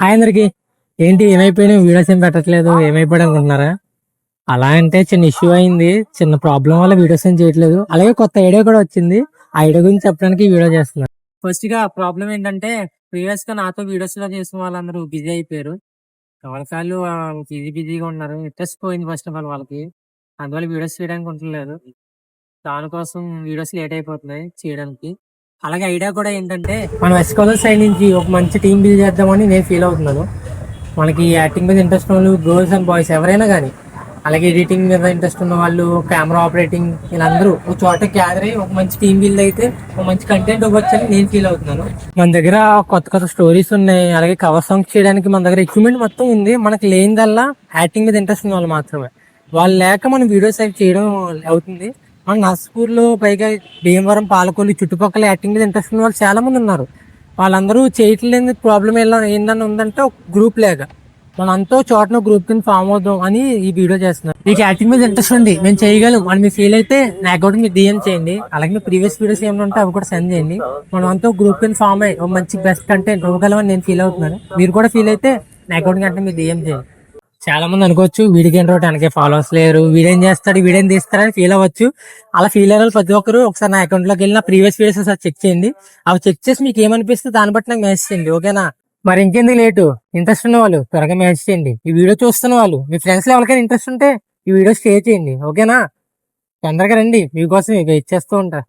Hi అందరికి. ఏంటి ఏమైపోయినా వీడియోస్ ఏం పెట్టట్లేదు, ఏమైపోయాడు అనుకుంటున్నారా? అలా అంటే చిన్న ఇష్యూ అయింది, చిన్న ప్రాబ్లం వల్ల వీడియోస్ ఏం చేయట్లేదు. అలాగే కొత్త ఐడియా కూడా వచ్చింది. ఆ ఐడియా గురించి చెప్పడానికి ఈ వీడియో చేస్తున్నా. ఫస్ట్ గా ప్రాబ్లం ఏంటంటే, ప్రీవియస్ గా నాతో వీడియోస్ లో చేసిన వాళ్ళందరూ బిజీ అయిపోయారు. ఎవరికాళ్ళు బిజీగా ఉన్నారు. ఇంట్రెస్ట్ పోయింది ఫస్ట్ ఆఫ్ ఆల్ వాళ్ళకి. అందువల్ల వీడియోస్ చేయడానికి ఉండలేదు. దానికోసం వీడియోస్ లేట్ అయిపోతున్నాయి చేయడానికి. అలాగే ఐడియా కూడా ఏంటంటే, మనం ఎస్కోలర్ సైడ్ నుంచి ఒక మంచి టీం బిల్డ్ చేద్దామని నేను ఫీల్ అవుతున్నాను. మనకి యాక్టింగ్ మీద ఇంట్రెస్ట్ ఉన్న వాళ్ళు, గర్ల్స్ అండ్ బాయ్స్ ఎవరైనా కానీ, అలాగే ఎడిటింగ్ మీద ఇంట్రెస్ట్ ఉన్న వాళ్ళు, కెమెరా ఆపరేటింగ్, వీళ్ళందరూ ఒక చోట గ్యాదర్ అయ్యి ఒక మంచి టీం బిల్డ్ అయితే ఒక మంచి కంటెంట్ ఇవ్వచ్చని నేను ఫీల్ అవుతున్నాను. మన దగ్గర కొత్త కొత్త స్టోరీస్ ఉన్నాయి, అలాగే కవర్ సాంగ్స్ చేయడానికి మన దగ్గర ఎక్విప్మెంట్ మొత్తం ఉంది. మనకి లేనిదల్లా యాక్టింగ్ మీద ఇంట్రెస్ట్ ఉన్న వాళ్ళు మాత్రమే. వాళ్ళు లేక మనం వీడియోస్ అవి చేయడం అవుతుంది. మన నర్స్పూర్లో పైగా భీమవరం, పాలకొల్లు చుట్టుపక్కల యాక్టింగ్ మీద ఇంట్రెస్ట్ ఉన్న వాళ్ళు చాలా మంది ఉన్నారు. వాళ్ళందరూ చేయట్లేని ప్రాబ్లం ఏందని ఉందంటే, ఒక గ్రూప్ లేక మనం అంతా చోటన గ్రూప్ కింద ఫామ్ అవుదాం అని ఈ వీడియో చేస్తున్నాం. మీకు యాక్టింగ్ మీద ఇంట్రెస్ట్ ఉంది, మేము చేయగలం అని మీరు ఫీల్ అయితే నా అకౌంట్ మీరు డిఎం చేయండి. అలాగే మీ ప్రీవియస్ వీడియోస్ ఏమైనా ఉంటే అవి కూడా సెండ్ చేయండి. మనం అంతా గ్రూప్ కింద ఫామ్ అయ్యి ఒక మంచి బెస్ట్ కంటెంట్ ఇవ్వగలమని నేను ఫీల్ అవుతున్నాను. మీరు కూడా ఫీల్ అయితే నా అకౌంట్ కంటే మీరు డిఎం చేయండి. చాలా మంది అనుకోవచ్చు, వీడికి ఏంటో తనకి ఫాలోవర్స్ లేరు, వీడేం చేస్తాడు, వీడేం తీస్తాడని ఫీల్ అవ్వచ్చు. అలా ఫీల్ అయిన ప్రతి ఒక్కరు ఒకసారి నా అకౌంట్ లోకి వెళ్ళి నా ప్రీవియస్ వీడియోస్ ఒకసారి చెక్ చేయండి. అవి చెక్ చేసి మీకు ఏమనిపిస్తుంది దాన్ని బట్టి నాకు మెసేజ్ చేయండి, ఓకేనా? మరి ఇంకెందుకు లేటు, ఇంట్రెస్ట్ ఉన్న వాళ్ళు త్వరగా మెసేజ్ చేయండి. ఈ వీడియో చూస్తున్న వాళ్ళు మీ ఫ్రెండ్స్ లో ఎవరికైనా ఇంట్రెస్ట్ ఉంటే ఈ వీడియో షేర్ చేయండి, ఓకేనా? తొందరగా రండి, మీకోసం వెయిట్ చేస్తూ ఉంటా.